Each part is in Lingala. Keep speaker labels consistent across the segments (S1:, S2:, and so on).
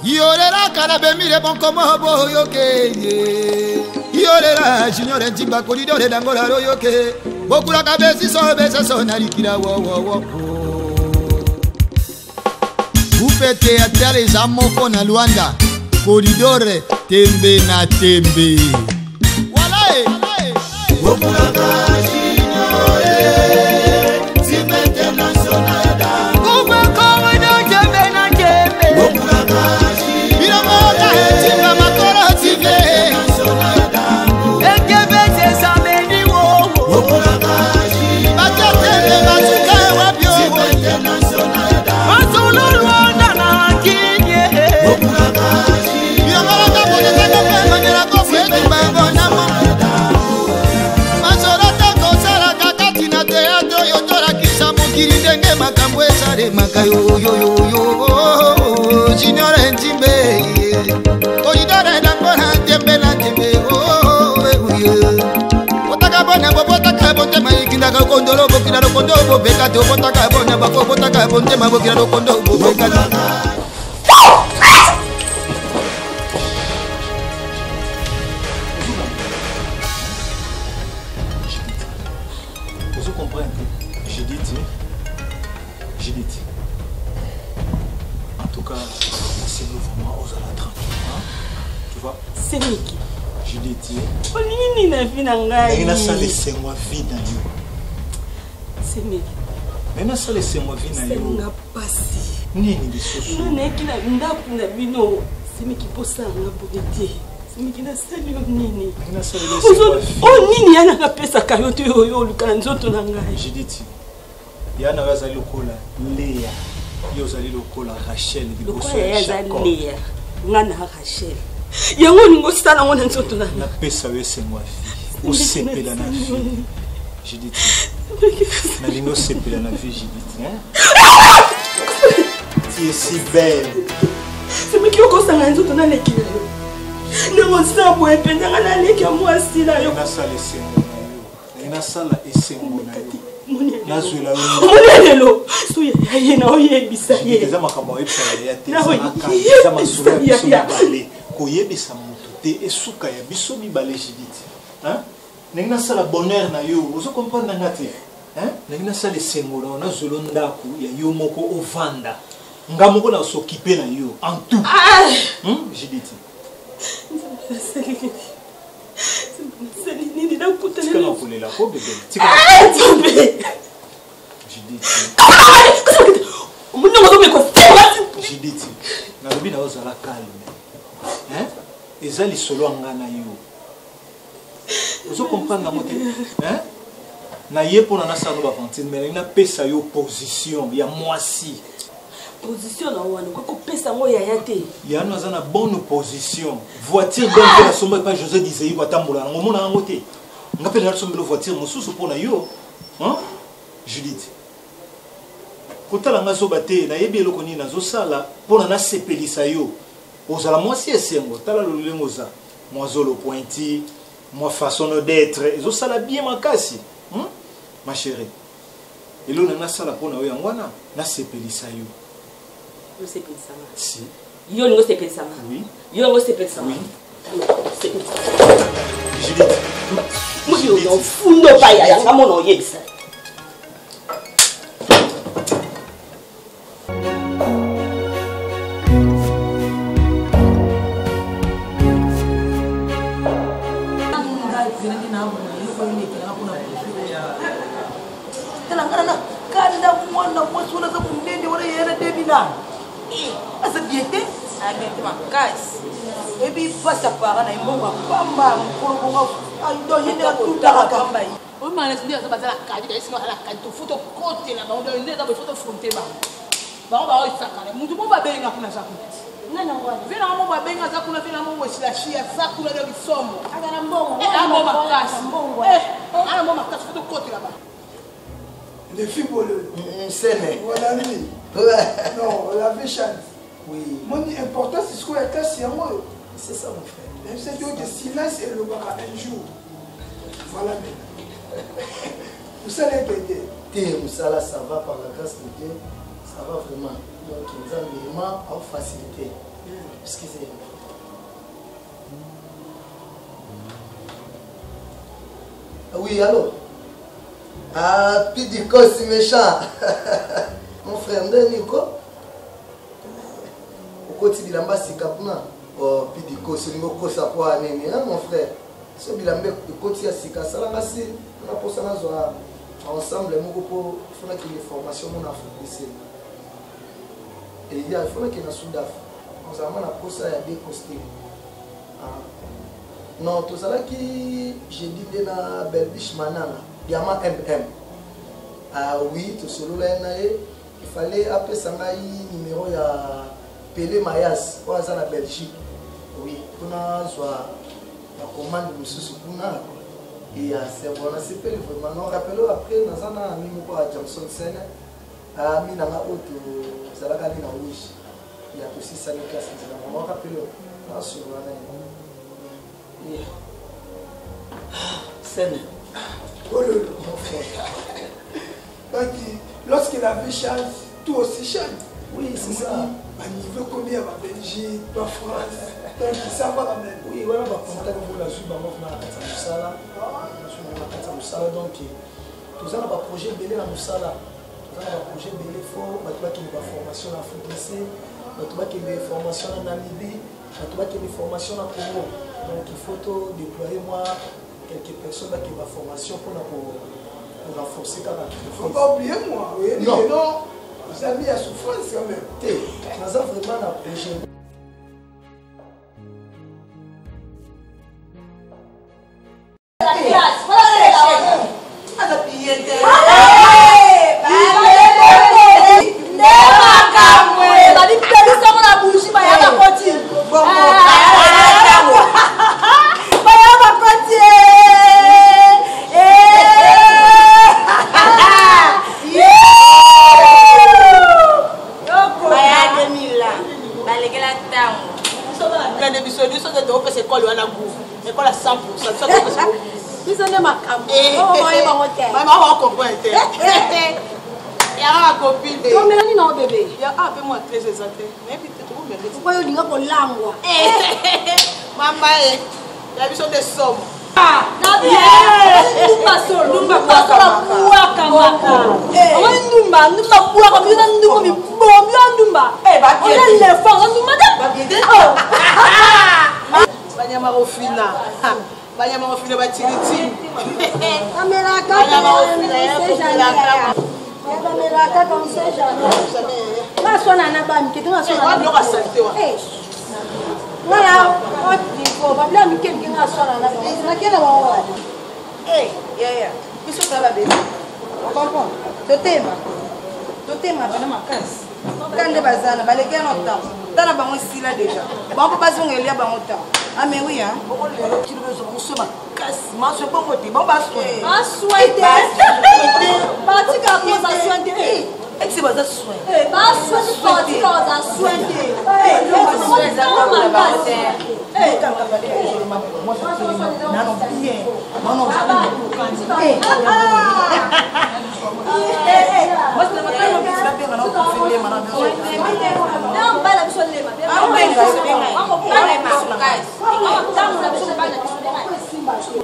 S1: Yolela Kanabe mire bon como boyoke. Yolela Junior and Timba corridor d'Angola royoke. Bokura kabesi so besa so narikira wo. Upete atale za moko na Luanda. Corridor tembe na tembe. Walae. Bokura Junior Timba international da. Kuma kowe no tembe na tembe. Bokura Bira mota Timba makoro tive. Ekebe se samedi wo. Bokura Batete batuka wabyo. Timba international da. Masolo Luanda na kinye. Bokura Bira mota bode ka manyera ko fetu mbona mo. Kirindenge makambo esare makayo yo Junior Ntimbe Koidore Dangola tembe na tembe Botaka bona botaka bonte maikinda ka kondolo bokira kondo bobeka to botaka bona botaka bonte mabokira kondo bobeka.
S2: Vous comprenez? J'ai dit, en tout cas, c'est vraiment aux alentours tranquille, hein? Tu vois?
S3: C'est Miki.
S2: J'ai dit,
S3: oh nini na vie na ngai.
S2: il a ça laissé moi vie dans you.
S3: C'est Miki.
S2: Il a ça laissé moi vie dans you.
S3: C'est nga pasi.
S2: Nini bisoso.
S3: Nana ki na ndaku na bino. C'est Miki posa nga bogeti. C'est Miki na sali nini.
S2: Il a ça laissé moi vie.
S3: Oh nini yana ka pesa kayoto yo lukana nzoto na ngai.
S2: J'ai dit, yana wazali lokola Léa. Yo zali lokola Rachel liboso ya Jacob.
S3: Léa. Ngana Rachel. Yango ningo sala ngona nzoto na.
S2: Na pesa wese moi vie. O sepela na vie. J'ai dit, na lingo sepela na vie, j'ai dit, hein? Tu es si belle.
S3: C'est moi qui au constant nzoto na leki yo. Ne mo sa bo ependa na leki moi sila yo.
S2: Na sala esengo na yo. Na sala esengo na yo. Nazwela
S3: monelelo suya yena oyebisa ye
S2: eza makambo oyebisa ya te eza masolo ya biso mibale koyebisa moto te esuka ya biso mibale jiditi ndenge nasala bonheur na yo ozo comprendre nanga te ndenge nasala esengo na nazwela ndako ya yo moko ovanda nga moko na s'occuper na yo en tout jiditi
S3: nini na kutana
S2: tika na kulela ko bebe tika j'ai dit nalobi na ozala calme eza lisolo anga na yo ozo comprendre na mote na ye mpona nasala no bavantine mais napesa yo position ya mwasi
S3: position na wana kokopesa ngo yaya te
S2: yano aza na bonne position voiture donc la somba pa José Dizei batambola ngo mona ngo te nga pe na sombelo voiture mosusu mpona yo Judith kotala nga zoba te na yebi eloko nini nazosala mpona nasepelisa yo ozala mwasi esengo tala lolenge oza mwazolo pointi mwa façon d'être ezosala bien makasi ma chérie elo na nasala mpona yo yango wana nasepelisa yo. Si.
S3: Yo ningo sepelisa ma.
S2: Oui.
S3: Yo ningo sepelisa ma.
S2: Oui.
S3: Judith. Muyo no fundo pa ya nga mono oyebisa.
S4: Kanda mwana mwasuna za mundende wala yera debina. Asa diete?
S5: Agente makasi.
S4: Ebi pasa para na imbonga pamba mkolonga ndo yende la tutaka pamba.
S5: O mana ndio sabazala kaji da isino ala kaji to foto kote la baondo ndio za foto fronte ba. Ba ba isakale. Mundu mo ba benga kuna za kuna.
S4: Nana ngwana.
S5: Vina mo ba benga za kuna vina mo weshila shia za kuna ndio bisomo.
S4: Agana mbongo.
S5: Mo makasi.
S4: Mbongo.
S5: Ana mo makasi foto kote la ba.
S6: Les filles voleuses.
S4: C'est
S6: Voilà lui. Non, on avait chance.
S4: Oui.
S6: Mon important, c'est ce qu'on a cassé à moi.
S4: C'est ça, mon frère.
S6: Même si tu as le silence et le bras un jour. Voilà maintenant. Vous savez que
S4: Moussala, ça va par la grâce de Dieu. Ça va vraiment. Donc, nous avons vraiment facilité.
S7: Excusez. Oui, allô? Ah, Pidico, c'est méchant. Mon frère, Nico. Au côté de l'amba, c'est Kapuna. Oh, Pidico, c'est le mot que ça peut aller, mon frère. C'est le côté de Sika. Ça l'a assez. On a pour ça, ensemble, il faut qu'il y ait des formations en Afrique. Et il faut qu'il y ait un Soudaf. On a pour ça, il y a des costés. Non, tout ça là qui j'ai dit dans Belbiche Manana, Diamant MM. Ah oui, tout ce là il fallait appeler ça numéro ya Pelé Mayas pour ça la Belgique. Oui, pour na soit la commande de sous kuna et c'est bon c'est Pelé vraiment non rappelez après dans un numéro à Johnson Sen à mina na auto ça la gagner na wish. Il y a aussi ça les classes on rappelez là sur la
S6: lorsqu'il avait chance, tout aussi chance.
S7: Oui, c'est ça.
S6: À niveau combien va Belgique, va France, donc ça va quand même.
S7: Oui, voilà, va contact pour la suite, donc tout ça, on a un projet belé dans nous là. Tout ça, on a un projet belé fort, on a une formation en Afrique du Sud, on a une formation en Namibie, on a une formation en Congo. Donc il faut déployer moi quelques personnes qui ont une formation pour renforcer quand même.
S6: Il ne faut pas oublier moi. Non. Vous avez mis à souffrance quand même.
S7: Nous avons vraiment un projet.
S4: Ah mais oui hein.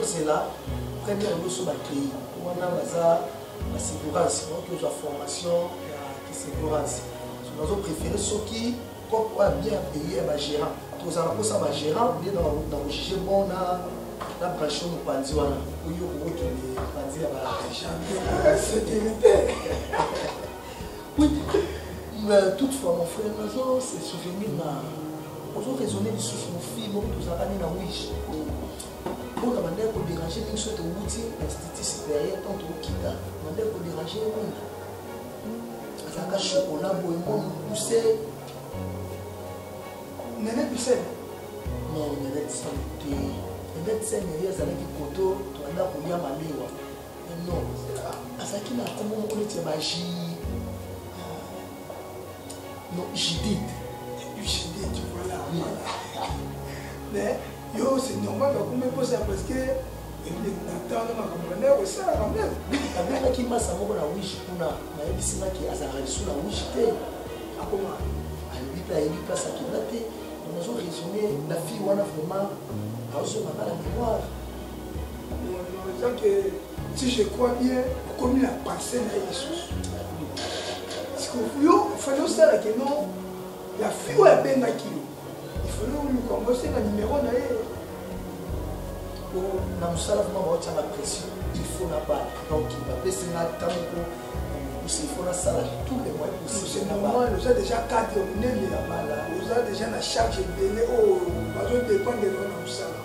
S7: C'est là, première chose qui on a la sécurité, donc la formation qui sécurité. Nous avons préféré ceux qui bien payé un gérant. Tous en ça un gérant, bien dans le juger bon la branche nous pandi wana. Pour yo ko ki le pandi la
S6: sécurité.
S7: Oui. Mais toutefois mon frère, nous avons ces souvenirs là. Nous avons raisonné du souffle nos filles, nous tous en na wish. Pour la manière pour déranger nous soit au outil institut supérieur tant au kita, manière pour déranger nous. Ça ka chocolat boy mon pousser.
S6: Nene poussé.
S7: Non, nene santé. Nene seigneur ça qui koto, to anda ko nya malewa. Non. Asaki na comment on était magie. Non, Judith,
S6: tu vois là. Mais yo, c'est normal qu'on me pose ça parce que Nathan m'a compris aussi là quand même.
S7: Avec qui m'a savon la wish kuna, na ebisina ki azara sous la wish te.
S6: Comment?
S7: Ali bita ça qui late, on a résumé la fille on a vraiment à la mémoire.
S6: Donc, si je crois bien, comme il a passé dans Jésus. Parce qu'il fallait ça que non, la fille est bien acquis. Il fallait lui commencer le numéro na
S7: pour na musala vraiment on tient la pression. Il faut la balle. Donc il va passer na temps pour il faut la salle tous les mois possible.
S6: C'est normal, nous avons déjà 4 minutes de la balle. Nous avons déjà la charge de oh, parce que dépend de la musala.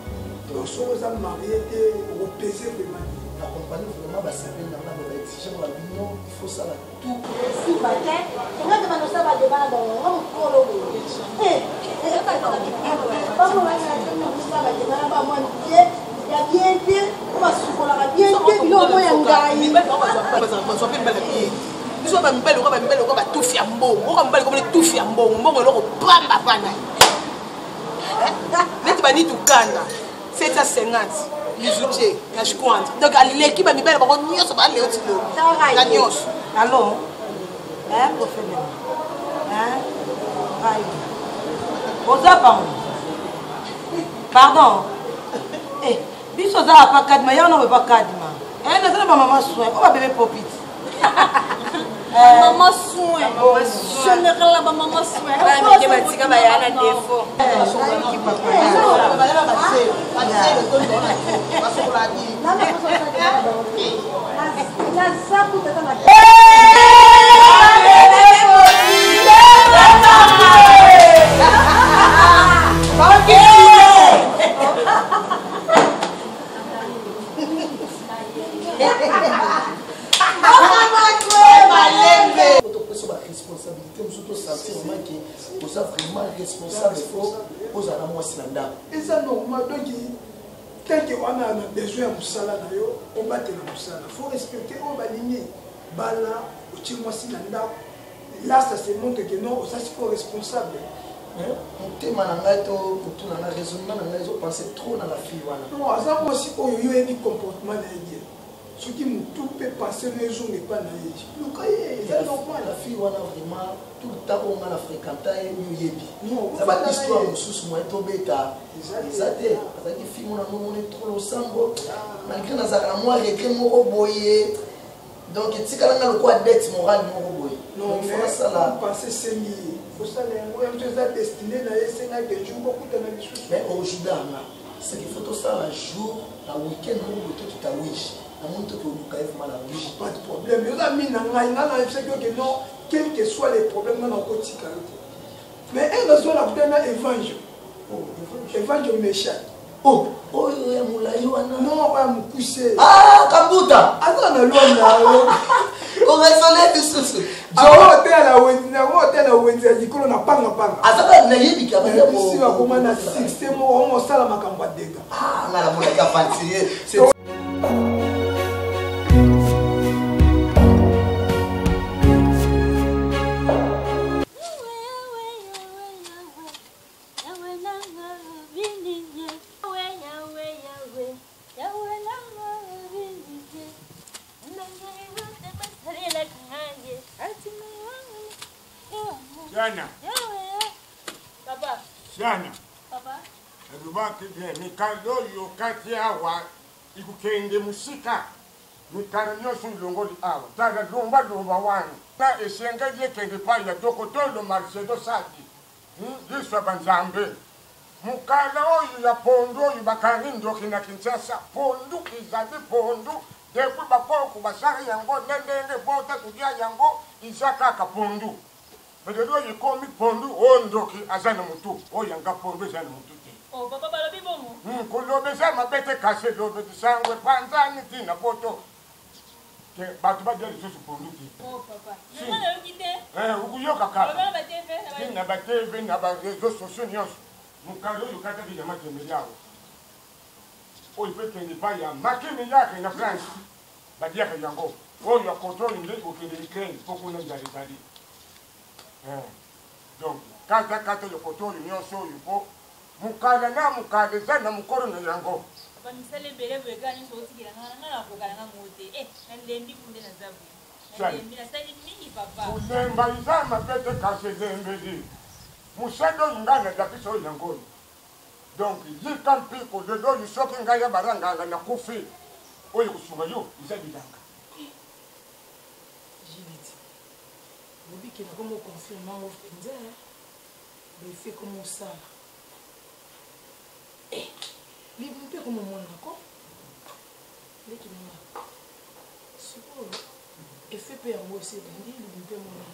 S6: Donc si vous avez marié et vous pesez vraiment.
S7: La compagnie vraiment va s'appeler dans la exigeant la union, il faut ça là tout.
S8: Si matin, on a demandé ça va débat dans le colo.
S5: C'est ça 50 bijoutier na chikwanda donc l'équipe a mibele bako nyonso ba leo tilo na nyonso
S4: allô professeur vai oza pardon biso za pa kadima ya no ba kadima na za ba mama soin ko ba bébé popit
S8: maman soin général ba maman soin ba mi ke batika ba yana défaut
S7: responsabilité, nous sentir que vous êtes vraiment responsable aux amours.
S6: Et ça normal, donc tel qu'on a besoin de Moussala, on va te Moussala. Il faut respecter, on va ligner. Bala, là, ça se montre que non, ça c'est responsable.
S7: On te mananga to tout na raisonnement na les penser trop dans la fille wana.
S6: Non, ça moi aussi pour yo un comportement na yé. Ce qui me tout peut passer les jours mais pas na yé. Le cahier, ça normal
S7: la fille wana vraiment tout le temps on a fréquenté yo yebi.
S6: Non,
S7: ça va histoire sous moi to beta. Exacté. Parce que fille mona on est trop losambo. Malgré na za moi regret moko boyer. Donc tu sais le quoi dette morale moko boyer.
S6: Non, il faut ça là passer 5 000. Il faut ça les destiné à des jours beaucoup de choses.
S7: Mais au Juda, c'est qu'il faut tout ça un jour, un week-end, tout à wish.
S6: Pas de problème. Nous avons mis non, quels que soient les problèmes, nous avons côté. Mais un raison la première évangile. Évangile méchant.
S7: Oh, oh, il y a moulaïwana.
S6: Non, on va me pousser.
S7: Ah, Kabuta.
S6: Attends, on a
S7: on raisonnait du sous.
S6: Ah, hôtel à Wendy, du coup, on n'a pas de panga.
S7: Ah, ça va, naïbi, qui a bien
S6: si on a commandé un système, on a la macamba de dégâts.
S7: Ah, on a la moulaï qui a
S9: Sana.
S8: Papa.
S9: Sana.
S8: Papa.
S9: Rubaki de mikando yo kati awa ikukende musika. Mikara nyosu longoli awa. Tada lumba wani. Ta esenga je kende pa ya dokotodo marsedo sadi. Diswa banzambe. Mukala oyu ya pondo yu bakani ndoki na Kinshasa. Pondu izabi pondu. Dekwi bapoku basari yango nendenge bota kudia yango izaka kapondu. Mais de l'eau, il comme pondu, on doki, azana mutu, oh yanga pondu, azana mutu.
S8: Oh, papa, balobi bomo.
S9: Kolobe za mabete kase lobe de sangwe, panzani tina poto. Que batuba de susu pondu ki.
S8: Oh, papa. Mais on a eu quitté.
S9: Uguyo kaka.
S8: On a battu,
S9: na bateve na ba réseaux sociaux nyos. Mukalo yo kata ki jama tembelao. Oh, il peut qu'il pas ya makimi yake na France. Badia ka yango. Oh, ya contrôle ndé ko ke de Ukraine, poko na jari bali. Donc, quand tu as le poteau, l'union sur le pot, Mukala na mukala zana mukoro na yango.
S8: Papa, nous sommes les bébés vegan, nous sommes aussi les gens qui ont monté. Eh, un lembi pour les zabou. Un lembi, la salle est finie, papa.
S9: Lemba isa ma bete kase lembe di. musendo ngana da biso yangoni donc yika mpiko lelo yusoki ngaya baranga na kufi oyo kusunga yo izabidanga
S3: Jiliti lobi ke na komo confirmer mo penza be fait comme ça libi mpe komo mona ko leki na siko effet pe yango ese bandi libi mpe mona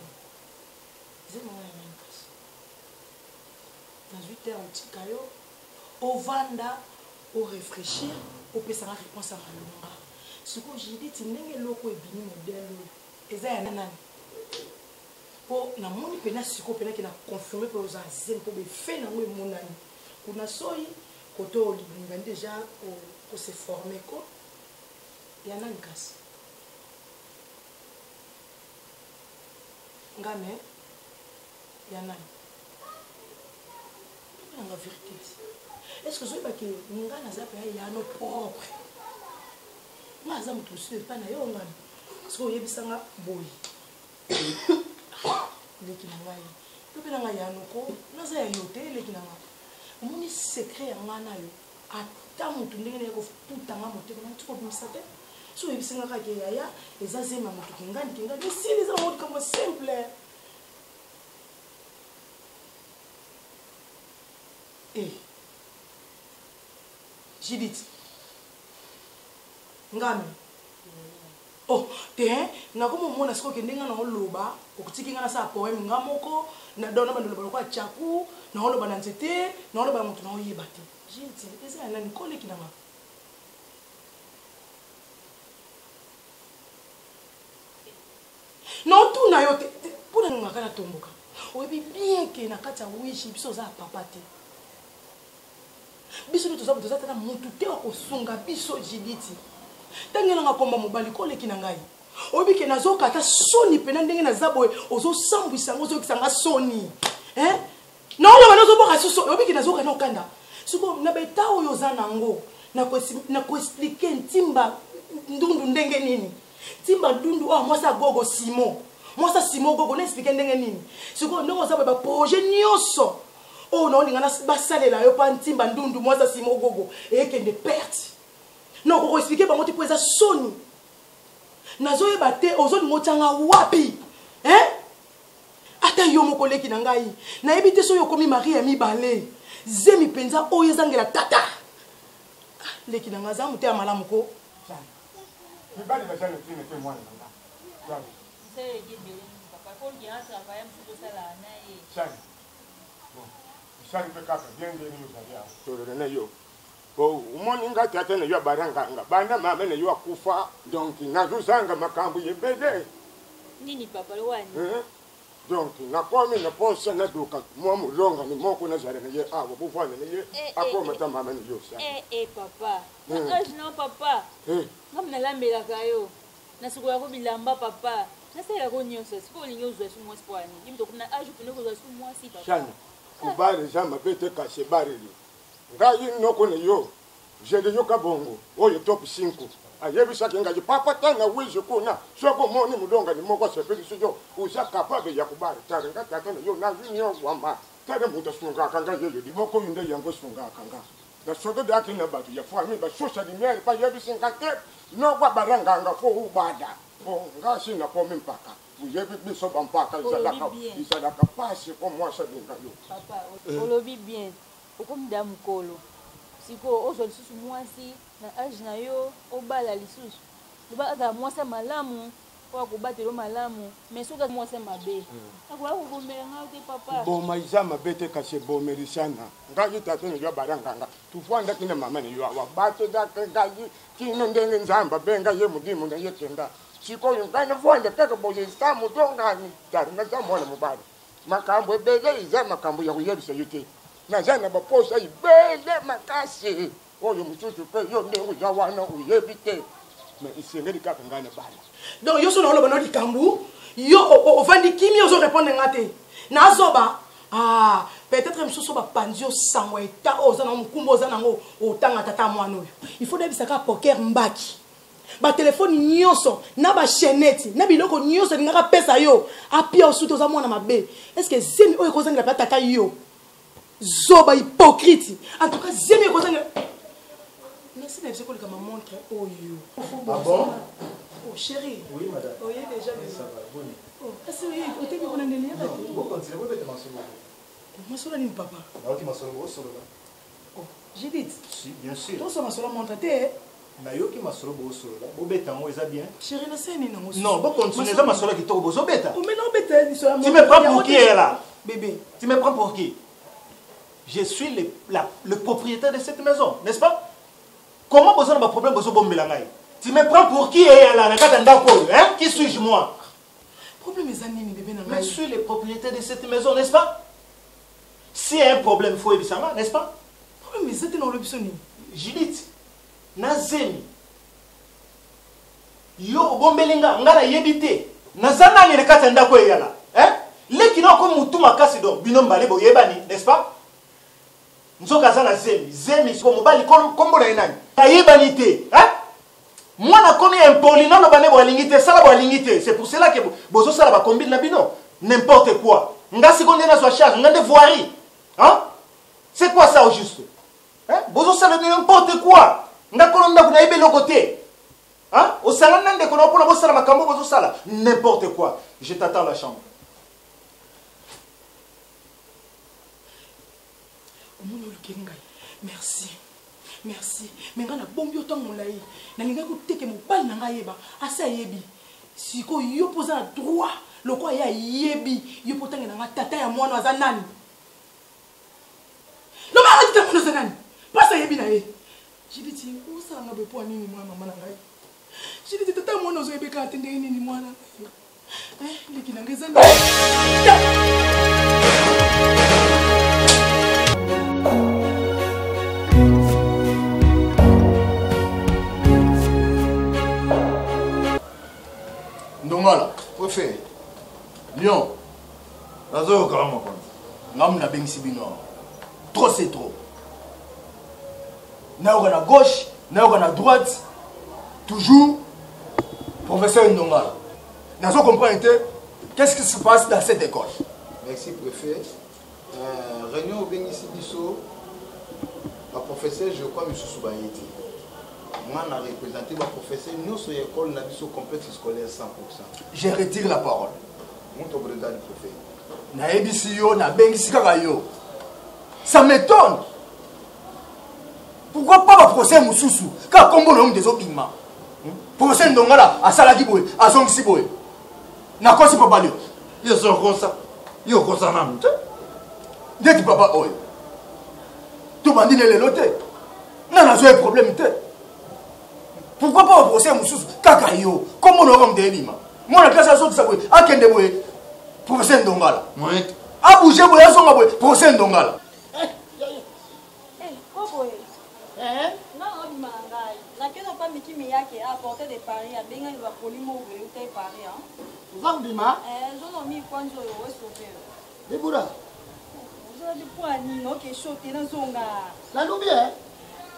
S3: zema na yankas na 8 heures otika yo ovanda o réfléchir opesanga réponse à malonga siko Jiliti ndenge loko ebini modèle oyo eza ya nani po na moni pena siko pena ki na confirmer pour oza zen po be fait nango emonani kuna soyi koto libinga déjà ko se former ko ya nani kasi ngame ya nani la vérité est-ce que je vais que nga na zape ya no propre nga za mutu su pa na yo ngani so yebisanga boy leki na ngai to pe na ngai ya no ko na za ya yote leki na ngai moni secret ya ngana yo ata mutu ndenge ne ko putanga moteko na tuko bimisate so yebisanga ka ke ya eza zema mutu kingani mais si les amours comme simple Jiliti ngame oh te na komo mona siko ke ndenga na oloba okutiki ngana sa poème ngamoko na dona bandolo baloko chaku na oloba na nzete na oloba mutu na oyeba te Jiliti eza na nikole kinanga no tu na yo te pona ngaka na tomboka oyebi bien ke na kati ya wishi biso za papa te biso to sabu tozata na mutu te okosunga biso Jiliti tangela nga komba mobali koleki na ngai oyebi ke nazoka ta soni pena ndenge na zaboye ozosambwisa ngo ozokisanga soni na oloba nazoboka suso oyebi ke nazoka na okanda siko na beta oyo za nango na koexplike ntimba ndundu ndenge nini timba ndundu oh mwasa gogo Simo gogo na explique ndenge nini siko ndongo zaboye ba projet nyonso oh non ngana basalela yo pa ntimba ndundu mwasa Simo gogo ekende perte non ko expliquer bango ti poeza soni nazoyeba te ozoni ngotanga wapi ata yo moko leki na ngai nayebi te so yo komi Marie ya mibale zemi penza oyo ezangela tata leki na ngaza mute ya malamu ko
S9: mibali bazana tine te mwana nanga
S8: c'est gibeli papa ko ki a travailler mfuko sala na ye
S9: chani bon chani pe kaka bien de ni uzalia to na yo bo umoni ngati atene yo baranga nga bana mama ne yo akufa donc nazuzanga makambo yebede
S8: nini papa lwani
S9: donc na komi na posa na duka mo mulonga ni moko na zare ne ye abo bufana ne ye akoma ta mama ne yo sa
S8: papa non papa ngamna lambela kayo nasikuya ko bilamba papa nasela ko nyonso siko linyo zwa su mwasi kwani imto kuna aju kuna ko zwa su mwasi papa
S9: chana kubare jama pete kashe barili ngai noko ne yo jende yo kabongo oyo top 5 ayebi sakinga ji papa tana wizo kuna soko moni mudonga ni moko sepeli sujo usa capable ya kubare tare ngata tana yo na vinyo wamba tare muta sunga kanga yeyo di moko yinde yango sunga kanga da sodo da kina batu ya fami ba social media pa yebi singa te no kwa baranga nga fo ubada o ngasi na po mpaka uyebi biso bampaka izalaka pasi ko mwasa dinga yo
S8: papa olobi bien okomda mukolo siko ozo lisusu mwasi na age na yo obala lisusu loba aza mwasa malamu kwa kubatelo malamu mesuka mwasa mabe akwa kugomela ngate papa
S9: boma iza mabe te kashe bomerisana ngaji tatene yo baranga tufanda kina mama ne yo wa bato da ngaji kino ndenge nzamba benga ye mudimu na yekenda siko yungana vonda kaka boje stamu donga ni darina zamona mubali makambo ebele iza makambo ya kuyebisa yote na jana ba posa ibele makasi oyo mututu pe yo ndengu za wana uyebite mais isengeli kaka ngana bala
S3: donc yo so na oloba no likambu yo ovandi kimi ozo répondre ngate na zoba peut-être msusu ba pandio sangwa eta oza na mukumbo oza nango otanga tata mwana oyo il faut debisa ka poker mbaki batelefone nyonso na bachenete na biloko nyonso lingaka pesa yo apia osuti oza mwana mabe. Est-ce que zemi oyo ekozangela mpe atata yo zoba hypocrite? En tout cas zemi ekozangela merci na biso koleka mamontre oyo.
S2: Ah bon?
S3: Oh chérie.
S2: Oui madame.
S3: Oh yé déjà
S2: ça va bonne.
S3: Oh est-ce que otebi kona ndeni yaka?
S2: Bon continue vous êtes masolo.
S3: Masolo ni papa.
S2: Na oki masolo bo solo là.
S3: Oh j'ai dit.
S2: Si bien sûr.
S3: Toi ça masolo montre te.
S2: Na yoki masolo bo solo là. Bo beta ngo eza bien.
S3: Chérie na seni na mosu.
S2: Non, bon continue ça masolo ki to bo zo beta.
S3: Oh mais non beta ni so la.
S2: Tu me prends pour qui est là?
S3: Bébé.
S2: Tu me prends pour qui? Je suis le propriétaire de cette maison, n'est-ce pas? Comment besoin de ma problème besoin de bomber? Tu me prends pour qui est là? Hein? Qui suis-je moi?
S3: Problème est anini bébé na.
S2: Je suis le propriétaire de cette maison, n'est-ce pas? S'il y a un problème, il faut éviter ça, n'est-ce pas?
S3: Problème est dans le bisoni.
S2: Judith, Nazemi. Yo bombelinga ngara yebite. Nazana ni rekata ndako yala. Hein? Leki na ko mutu makasi do binomba lebo yebani, n'est-ce pas? Nzoka zana zemi ko mobali kombo na inani. Yebani te, hein? Moi na komi impoli non bane bo alingite sala bo alingite. C'est pour cela que bozo sala ba combine na bino. N'importe quoi. Ngasi konde na so charge, ngande voirie. Hein? C'est quoi ça au juste? Hein? Bozo sala n'importe quoi. Ngakolo ndako na yebe lokote. Hein? Au salon nande kono pona bo sala makambo bozo sala n'importe quoi. Je t'attends à la chambre.
S3: Merci. Merci. Mais ngana bombi autant molai. Na linga ko teke mobali na nga yeba. Asa yebi. Siko yo poza droit. Loko ya yebi. Yo potanga na tata ya mwana wa nani. No ma ngati mwana za nani. Pasa yebi na ye. Jiditi usa nga bepo nini mwana mama na ngai. Jiditi tata mwana zo yebeka atende nini mwana. Leki na ngeza na.
S7: Ndongala, préfet. Lyon.
S2: Nazo kama kwa.
S7: Ngam na bengisi bino. Trop c'est trop. Naoga na gauche, naoga na droite. Toujours professeur Ndongala. Nazo comprendre qu'est-ce qui se passe dans cette école.
S10: Merci préfet. Réunion au bengisi biso. Le professeur, je crois, M. Soubayeti. Moi, on a représenté le professeur, nous, sur l'école, on a vu ce complexe scolaire 100%.
S7: Je retire la parole.
S10: Mon président du préfet.
S7: Na ebisiyo, na bengisi kakayo. Ça m'étonne. Pourquoi pas le procès Moussoussou? Car comme on a des autres pigments. Professeur Ndongala, à Salaki Boy, à Zongsi Boy. Na quoi c'est pas balio?
S2: Ils sont comme ça. Ils sont comme ça.
S7: Dès que papa oye. Tout le monde dit les lotés. Non, on a un problème. Pourquoi pas au procès Moussous Kakayo? Comment on a des éléments? Moi, la classe a sorti ça. A Kende Boy, professeur Ndongala. A bougé Boy, a son Boy, professeur Ndongala.
S8: Non, on m'a dit, la question pas Miki Miyake a apporté des paris à Benga, il va polimo ou des paris.
S4: Zambima?
S8: J'en ai mis quand je vais sauver.
S4: Deboura?
S8: Je vais prendre une autre chose, tu es dans son gars.
S4: La lumière?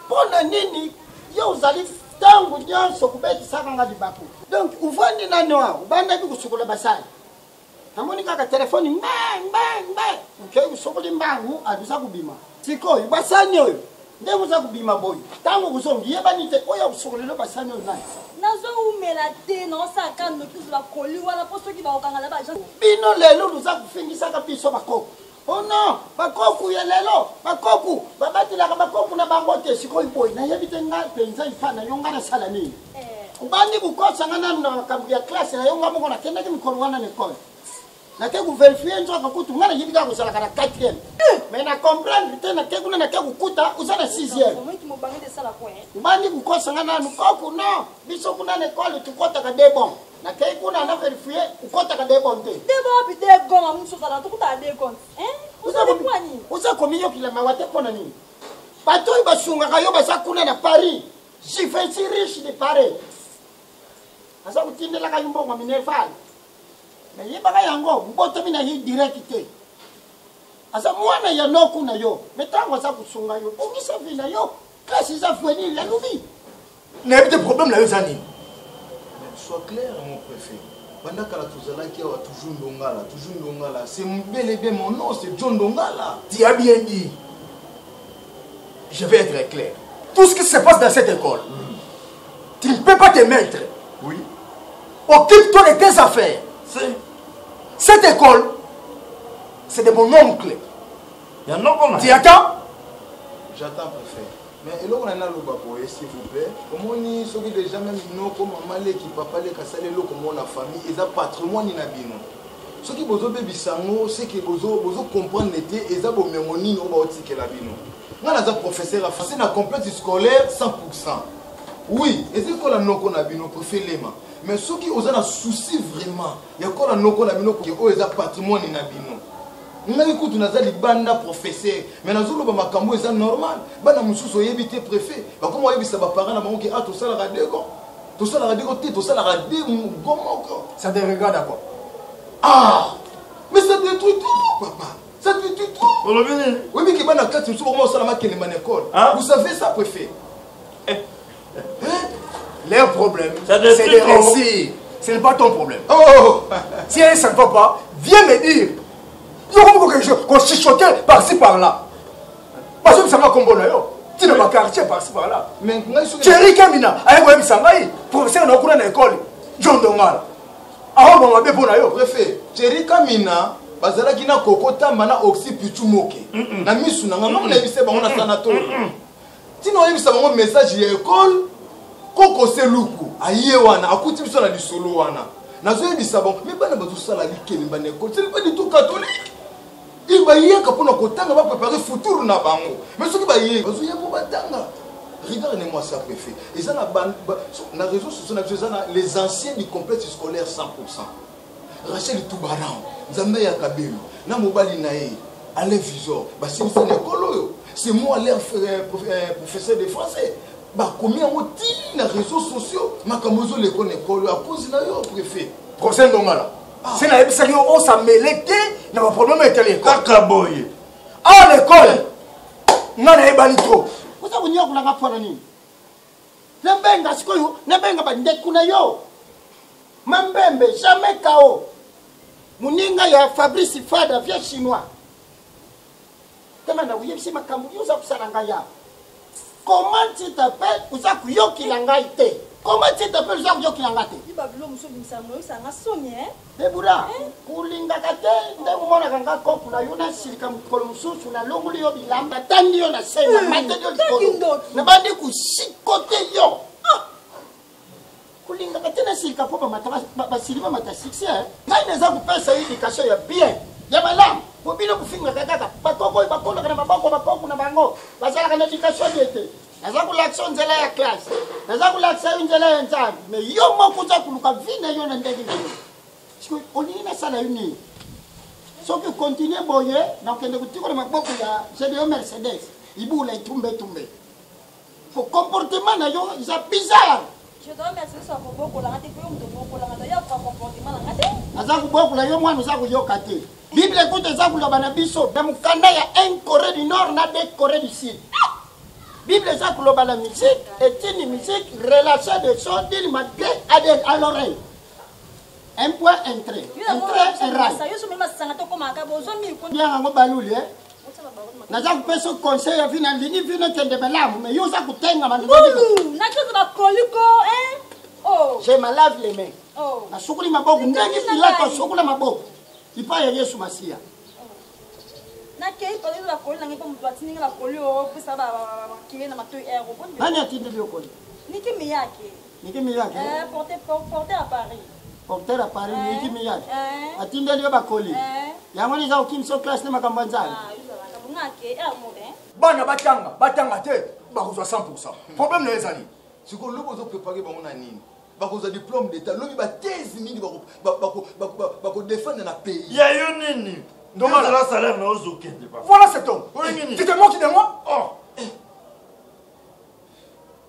S4: Pona nini? Yo zali tangu nyonso kubetisaka nga libaku. Donc uvandi nani wao ubanda bikusukula basali. Namoni kaka telefoni mbe. Okay kusukula mbangu adusa kubima. Sikoyo basani oyo. Ndenge uza kubima boy. Tangu kusongi yebanite oya kusukula basani oyo nani.
S8: Nazo umela te na osaka notice ba koli wala poso ki ba okanga la ba.
S4: Bino lelo luza kufingisa ka biso bakoko. Oh non, bakoku ya lelo, bakoku, babatilaka bakoku na bango te sikoyo boy na yebite nga penza ifana yonga na sala nini. Ubandi kukosa ngana na makambi ya classe na yonga moko na kenda ki mikolo wana nekole. Na ke ku verifier nzo akakutu ngana yebika ko sala kana 4e. Mais na comprendre te na ke kuna na ke kukuta usana 6e.
S8: Comment tu m'as de ça la quoi?
S4: Ubandi kukosa ngana nukoku no, biso kuna nekole tukota ka debon. Na ke kuna na verifier ukota ka debon te.
S8: Debon bi debon amu so sala tukuta debon.
S4: Usa komiyo kila mawate pona nini? Bato ibasunga kayo basa kuna na Paris. Si fait si riche de Paris. Asa kutindela ka yumbo ngwa Minerval. Na yeba yango mboto mina hi direct te. Asa mwana ya noku na yo. Metango asa kusunga yo. Ongisa vina yo. Kasi za fweni la lubi.
S7: Na yebite problème na yo zani.
S10: sois clair, mon préfet. Pendant que la Touzala qui a toujours Ndongala, c'est bel et bien mon nom, c'est John Ndongala.
S7: Tu as bien dit. Je vais être clair. Tout ce qui se passe dans cette école, tu ne peux pas te mettre.
S10: Oui.
S7: Occupe-toi de tes affaires. Cette école, c'est de mon oncle.
S2: Il y en a comment?
S7: Tu attends?
S10: J'attends, préfet. Mais là, on a le baboye, s'il vous plaît. Comment on ce qui déjà même non comme maman qui papa les cassale lo comme la famille, ils ont patrimoine na bino. Ce qui bozo baby sango, c'est que bozo comprendre l'été, ils ont bomemoni no ba otike la bino. Nga na za professeur a fait na complexe scolaire 100%. Oui, et c'est quoi la non qu'on a bino préfet lema. Mais ceux qui ont un souci vraiment, il y a quoi la non qu'on a bino qui ont patrimoine na bino. Écoute, on a dit banda professeur, mais nous avons makambo c'est normal. Banda mususu yebite préfet. Comment on yebisa ba parents na bango qui a tout ça la radego. Tout ça la radego, tout ça la radego comment
S7: ça te regarde à quoi?
S10: Ah! Mais ça détruit tout, papa. Ça détruit tout. Oui, mais qui banda 4 mususu comment ça la makene man école. Vous savez ça préfet?
S7: Leur problème, c'est de réussir. Ce n'est pas ton problème.
S10: Oh!
S7: Si ça ne va pas, viens me dire. Qu'on chichotait par-ci par-là. Parce que ça m'a combo là. Tu n'as pas quartier par-ci par-là.
S10: Mais
S7: Thierry Kamina, avec moi, professeur dans la école, John Dongal. Ah, bon, on va bien pour
S10: préfet, Thierry Kamina, bazala qui n'a kokota mana oxy pichumoke. Na misu na ngama na bise ba na sanatorium. Tino yebisa ba message ya école koko seluku aye wana akuti biso na lisolo wana. Nazo yebisa ba mais bana bazo sala likeli ba école, c'est pas du tout catholique. Il va y avoir pour préparer le futur na bango. Mais ce qui va y avoir, regardez-moi ça préfet. Et ça na réseau social les anciens du complexe scolaire 100%. Rachel Toubaran, Zambé Yakabelu, na mobali nae, Alain Visor, c'est une école. C'est moi l'air professeur de français. Bah combien on dit na réseaux sociaux, makamozo l'école à cause na yo préfet.
S7: Procès Ndongala. C'est la épisode où on s'est mêlé, n'a pas problème avec l'école.
S2: Kakaboye.
S7: À l'école, on a pas trop.
S4: Vous avez dit que vous avez fait nini? Nembenga sikoyo, nembenga ba ndekuna yo. Mambembe jamais kao. Muninga ya Fabrice Fada via chinois. Comment na wuye bisi makambu yo za kusaranga ya. Comment tu t'appelles? Uza kuyoki langa ite. Comment tu t'appelles ça que tu as gâté?
S8: Il va vouloir me sauver ça, moi ça m'a sonné.
S4: Debura, kulinga kate, ndemona kanga koku na yona silika mkolo mususu na longo liyo bilamba tandi yo na sema mate yo likolo. Na bandi kusikote yo. Kulinga kate na silika popa mataba basilima mata succès. Ngai neza kupesa éducation ya bien. Ya malam, bobino kufinga kaka bakoko bakola kana maboko na bango. Basala kana éducation yete. Naza kulaction nzela ya classe. Naza kulaction nzela ya nzambe. Mais yo moko za kuluka vina yo na ndenge ngini. Siko onina sala yuni. So que continue boye na kende kutiko na maboko ya GDO Mercedes. Ibula itumbe. Faut comportement na yo is bizarre.
S8: Je dois mettre ça pour beaucoup la ngate ko yo mto la ngate ya comportement la ngate.
S4: Naza kuboko la yo mwana za kuyoka te. Bible écoute za kuloba na biso na mukanda ya 1 Corée du Nord na 2 Corée du Sud. Bible ça global la musique est une musique relâchée de son d'il malgré à l'oreille. Un point entrée. Entrée et rail. Bien en baluli hein. Naza kupeso conseil vina lini vina kende belamu mais yo za kutenga manu.
S8: Na tso ba koliko hein. Oh.
S4: Je me lave les mains.
S8: Oh.
S4: Na sukuli maboko ndenge Pilato sukula maboko. Ipa ya Yesu Masia. Nani atinde bio koli?
S8: Niki miyake.
S4: Niki miyake.
S8: Porter à Paris.
S4: Porter à Paris niki miyake. Atinde bio bakoli. Yango ni za ukimso class ne makambo nzana.
S8: Ah, yuza ngake mode.
S7: Bana batanga te bakozwa 100%. Problème na ezali.
S10: Siko lobo zo préparer bango na nini? Bakoza diplôme d'état, lobi ba thèse nini bako défendre na pays.
S2: Ya yo nini? Donc là salaire na ozokende pas.
S7: Voilà cet homme. Tu te moques de moi? Oh.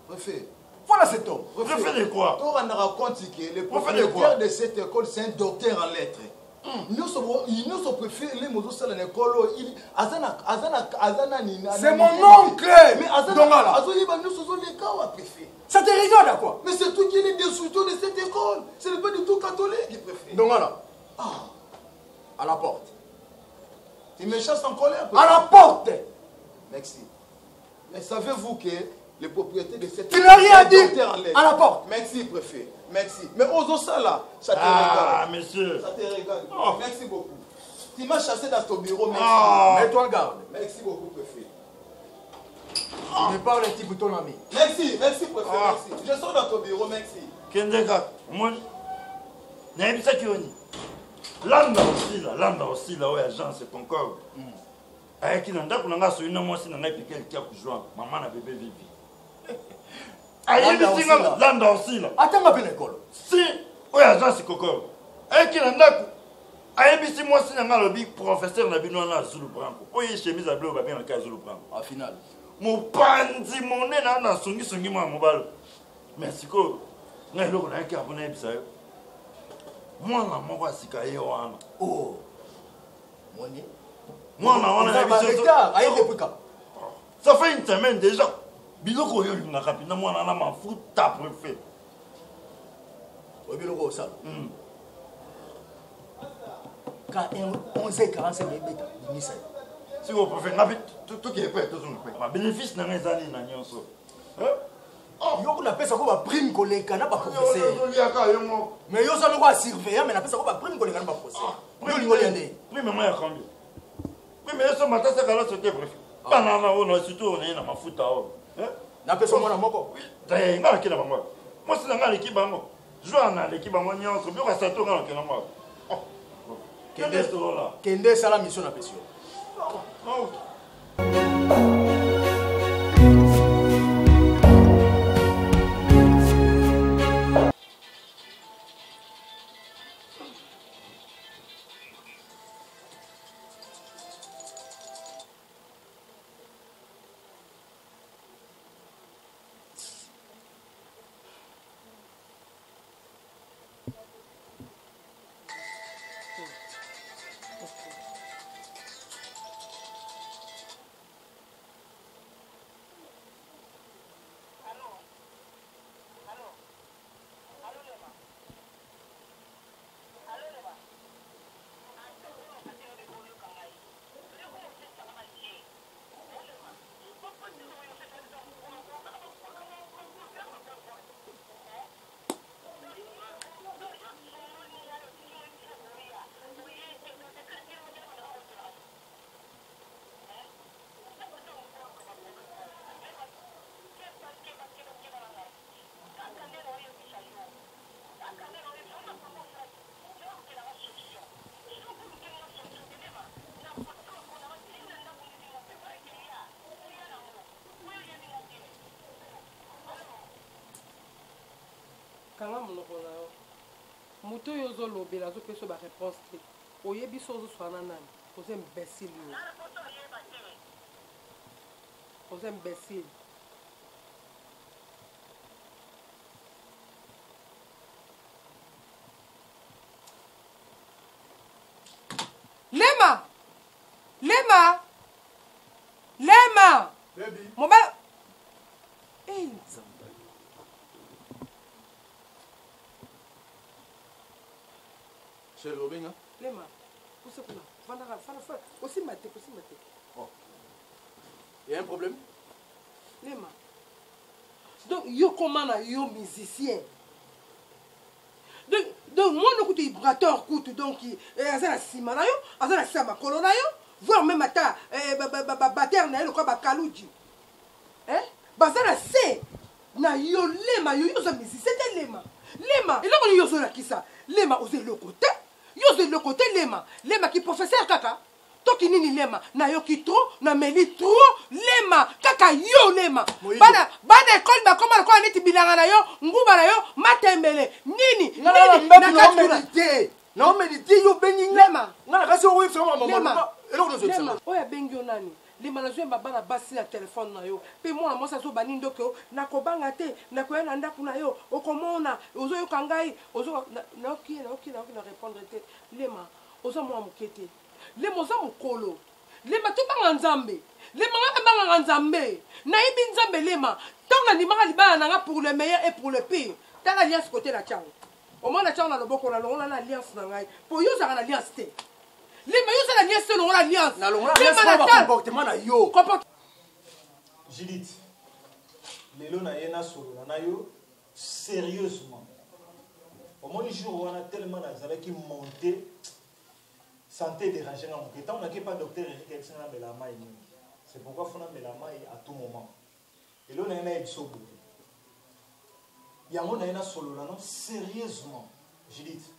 S10: Préfet.
S7: Voilà cet homme.
S2: Préfet de quoi?
S10: On raconte que le propriétaire de cette école c'est un docteur en lettres. Nous sommes préférés les motos à l'école.
S7: C'est mon oncle.
S10: Mais Azana, nous sommes les cas préfet.
S7: Ça te regarde à quoi?
S10: Mais c'est toi qui es le destructeur de cette école. Ce n'est pas du tout catholique, il préfère.
S7: Donc voilà. À la porte.
S10: Tu me chasses en colère.
S7: À la porte.
S10: Merci. Mais savez-vous que les propriétés de cette
S7: école... Tu n'as rien dit. À la porte.
S10: Merci, préfet. Merci. Mais osons ça là. Ça te
S2: regarde.
S10: Ah,
S2: monsieur.
S10: Ça te regarde. Oh. Merci beaucoup. Tu m'as chassé dans ton bureau. Merci.
S7: Mets-toi en garde.
S10: Merci beaucoup, préfet.
S7: Tu me parles un petit bouton ami.
S10: Merci, merci, préfet. Merci. Je sors dans ton bureau. Merci.
S2: Kendeka, moi, n'habite qui on dit. Landa aussi là, ouais, agence Concorde. Avec qui n'a pas qu'on a sur une moitié n'a pas piqué le cap joint. Maman n'a bébé vivi. Landa aussi là.
S7: Attends ma belle école.
S2: Si, ouais, agence Concorde. Avec qui n'a pas ayebisi mwasi na ngalobi professeur na bino na Zulu Branco. Oye chemise à bleu ba bien na Zulu Branco.
S7: Au final.
S2: Mopanzi monena na songi mwa mobalo. Mais siko na eloko na yaki abona ebisa yo. Mwana moko asika ye wana.
S7: Oh. Moni.
S2: Mwana wana na biso.
S7: Aye depuis quand?
S2: Ça fait une semaine déjà. Biloko yo linga kapina mwana na mafuta préfet.
S7: Biloko ça. Quand 11h45
S2: si vous préférez, tout qui est prêt, tout le monde. Ma bénéfice n'a rien à dire.
S7: Yo na pesa ko ba prime koleka na ba professeur. Mais yo ça no ko surveillant mais na pesa ko ba prime koleka na ba professeur. Yo lingo liande.
S2: Prime moi ya combien? Prime eso mata ça kala sote préfet. Banana on surtout on est na mafuta o.
S7: Na pesa mwana moko.
S2: Dai ngala kina bango. Moi c'est ngala ki bango. Joa na l'équipe bango nyonso bio ka sato ngala kina bango.
S7: Kende sala mission na pesio.
S3: kanga monoko na yo moto oyo ozolobela azopesa ba réponse te oyebi so ozoswana nani oza imbécile yo oza imbécile Lema
S7: baby
S3: mobile
S10: Chez Robin, hein?
S3: Lema, où c'est que là? Aussi maté.
S7: Oh. Il y a un problème?
S3: Lema. Donc, yo comment yo musicien? Donc moi, nous écoutons vibrateur, donc, la ciment, la sama colona, voire même à batteur, le quoi, bakalouji. Hein? Bazala, c'est. Na yo lema, yo musicien, c'était lema. Et là, on y a qui ça? Lema, osez le côté. Yo le côté lema qui professeur kaka to ki nini lema na yo ki trop na meli trop lema kaka yo lema bana école ba koma ko neti bilanga na yo nguba na yo matembele nini
S7: na méditer yo bengi
S3: lema
S7: ngana kasi o wifo mama
S3: lema oya bengi yo nani lema na zo bana basi na téléphone na yo pe moi moi ça so bani ndoko na kobanga te na ko na ndaku na yo okomona ozo yo kangai ozo na oki na répondre te lema ozo moi mukete lema ozo mukolo lema to banga nzambe lema ngaka banga nzambe na ibi nzambe lema tant que l'imara libana pour le meilleur et pour le pire tant l'alliance côté la tchao au moins la tchao na loboko na longa na alliance na ngai pour yo ça na alliance té les meilleurs ça l'alliance c'est longa alliance
S6: na longa alliance comportement na yo
S2: Judith lelo na yena solo na yo sérieusement au moins le jour où on a tellement d'azala qui monter santé dérangée dans mon temps on n'a pas docteur Eric Elsen na melama ini c'est pourquoi faut na melama à tout moment et là on a un ebisobo yango na yena solo na non sérieusement Judith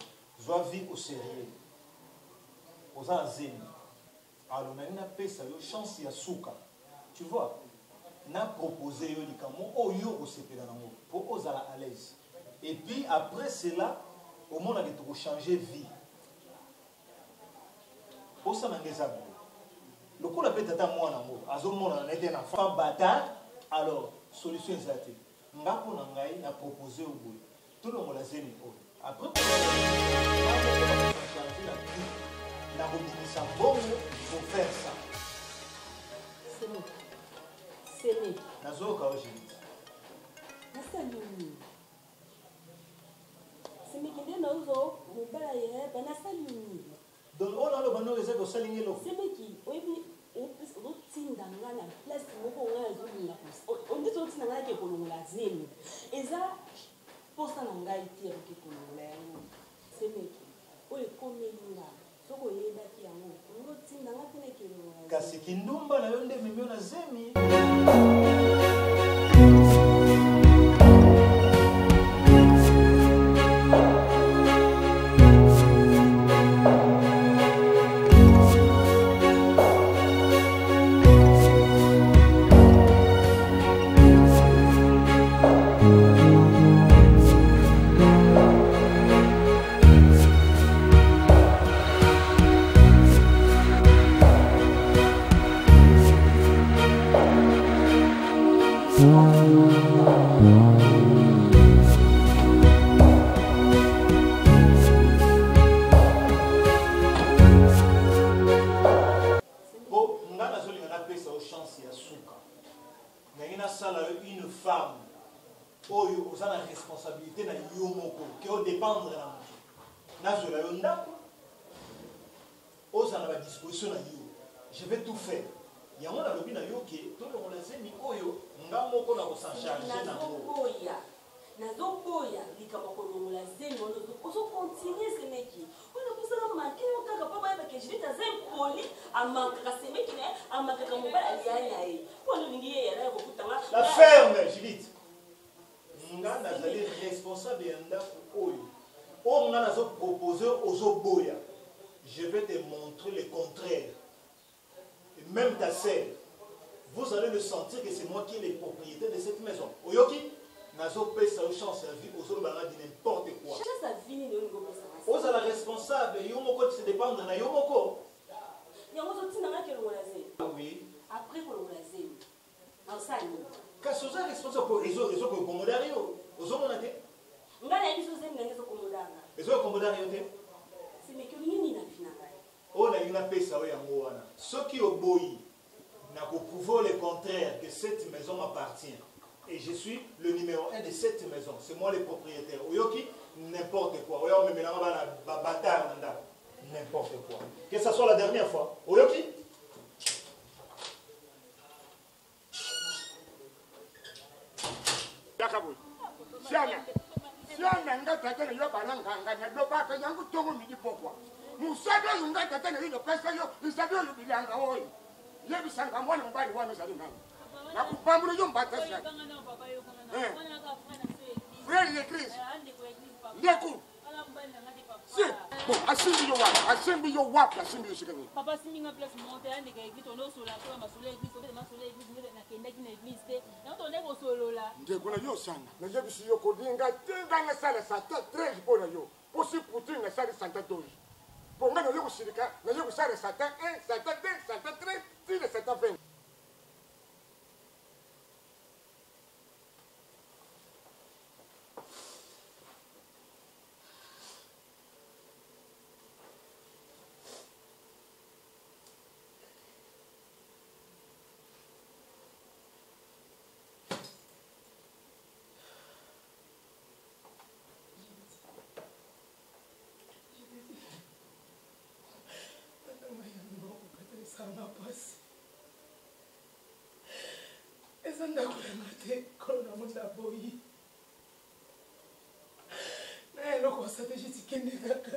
S2: dois vivre au sérieux aux azemi alors na yena pesa yo chance ya suka tu vois n'a proposé yo likamo oyo osepela nango pour ozala à l'aise et puis après cela au monde a de changer vie au sein de ça le coup la peut-être moi nango azomona na était un enfant bâtard alors solution exacte ngapo na ngai na proposé au bout tout le monde la zemi après changer la vie na redinisa bon faut faire ça
S11: c'est bon c'est
S2: nazoka aujourd'hui
S11: nasaluni semekende nauzo mobala ye banasaluni
S2: donc on a le bano les ego salingi lo
S11: semeki oyebi otinda nga na place moko nga ezolinga ondeti otinda nga ke kolongola zemi eza posa na ngai ti yakoke kolongola yango semeki oyo ekomeli nga soko oyebaki yango otinda nga tene kelongola
S2: kasi kindumba na yo nde mimio na zemi une femme oyo oza na responsabilité na yo moko ke o dépendre na moto nazwela yo ndako ozala na badisposition na yo je vais tout faire yango nalobi na yo ke tolongola zemi oyo nga moko na kosan charge nango
S11: nazoboya likambo kolongola zemi ozokontinue semeki oyo nakosala manke yo kaka mpo bayebake jilite aza impoli amankaka semeki naye amankaka mobali alianya ye mpo nolingi ye yala ya kokutanga
S2: la ferme jilite nga nazali responsable ya ndako oyo oyo nga nazopropose ozoboya je vais te montrer le contraire et même ta sœur vous allez le sentir que c'est moi qui est le propriétaire de cette maison oyoki nazopesa yo chance ya vie ozolobanga di n'importe quoi ozala responsable yo moko se dépendre na yo moko
S11: yango ozotinanga kelongola zemi
S2: oui
S11: après kolongola zemi asali
S2: kasi oza responsable po ezokokomodari yo ozomona te
S11: nga nayebi so zemi nange ezokomodanga
S2: ezokokomodari yo te
S11: semeki olingi nini na vi na ngai
S2: oyo nalingi napesa yo yango wana soki oboyi nakoprouve le contraire que cette maison m'appartient et je suis le numéro 1 de cette maison c'est moi le propriétaire oyoki n'importe quoi oyo omemelanga bana babatard na ndako n'importe quoi que ça soit la dernière fois oyoki
S9: Yakabu siana nga tata na yo balanganga na lobaka yangu tongo midi pokwa musado yunga tata na yo pesa yo isado yo bilanga oyo yebisanga mwana mobali wana zali nani nakupambula yo mbata sana frère de Christ ndeko si bon asimbi yo shikani
S8: papa siminga place monte ande ka église on osola ko masolo église on masolo église na kenda ki na église te na to ndeko solola
S9: ndeko na yo sana na yebisi yo kodinga tinga na sala sata 13 bona yo posi putin na sala santa 12 ponga na yo kushirika na yo kusala sata 1 sata 2 sata 3 tile sata 20
S3: Sanda kulemate korona munda boyi. Na eloko stratégie tikende kaka.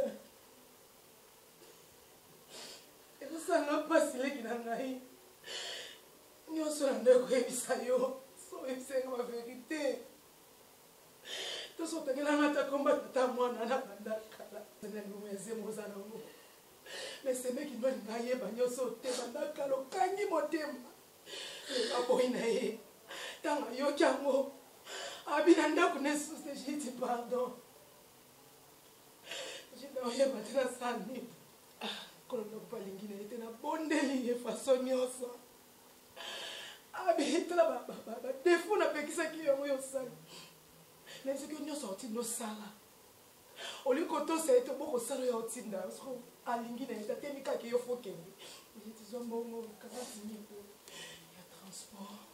S3: Eko sanga pasile kinangai. Nyonso na ndeko yebisa yo. So yebisa ma vérité. Toso pekela ngata komba tata mwana na bandakala. Nene mweze mozana ngo. Mais c'est mec qui doit ngaye banyoso te bandakala kangi motema. Aboyi na ye. Tanga yo kyango. Abina ndako nesuste jiti pardon. Jina oye batena sani. Kono pa lingine ete na bondeli ye façon nyoso. Abita ba defu na pekisa ki yo sani. Nese ki nyoso oti no sala. Oli koto se ete boko sala yo oti nda. So alingine ete temika ki yo fokende. Jiti zombongo kazati nipo. Ya transport.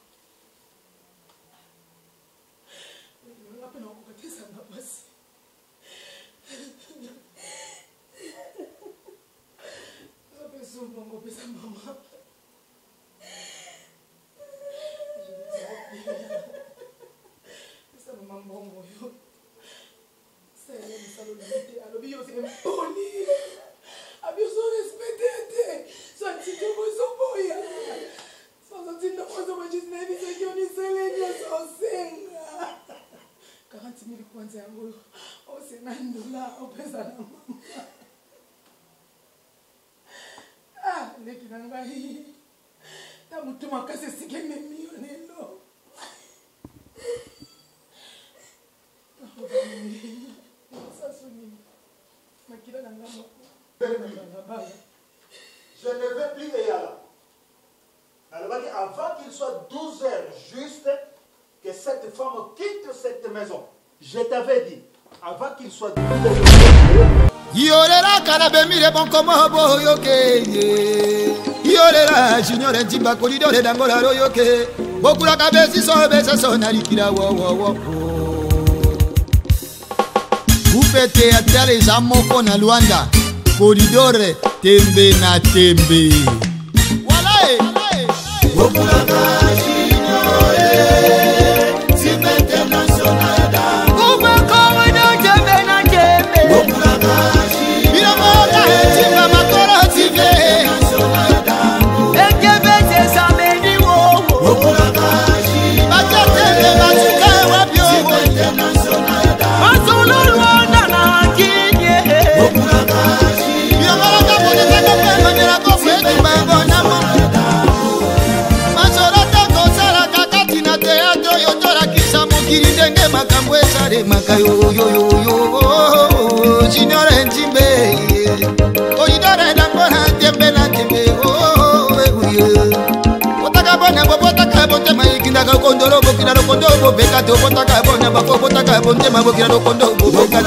S2: Je ne vais plus y aller. Avant qu'il soit 12 heures juste, que cette femme quitte cette maison. Je t'avais dit, avant qu'il soit 12 heures.
S1: Yolela karabemire bonkomo boyoke. Yolela junior ntimba kolidore dangola royoke. Bokula kabesi so besa so nalikira wo wo wo. Upete atale za moko na Luanda. Koridore tembe na tembe. Walae.
S4: Bokula junior timbe international da.
S1: Kuba komo do tembe na tembe.
S4: Bokula
S1: bila moka timba makoro timbe. Ekebe se samedi wo.
S4: Bokula
S1: Batete batuka wabyo.
S4: international da.
S1: Masolo Luanda na kinye.
S4: Bokula
S1: Kirindenge makambo esale makayo yo yo yo Junior Ntimbe Oyidore dangona tembe na tembe Otaka bona botaka bonte maikinda ka kondoro bokira no kondo bobeka to botaka bona bako botaka bonte mabokira no kondo bobeka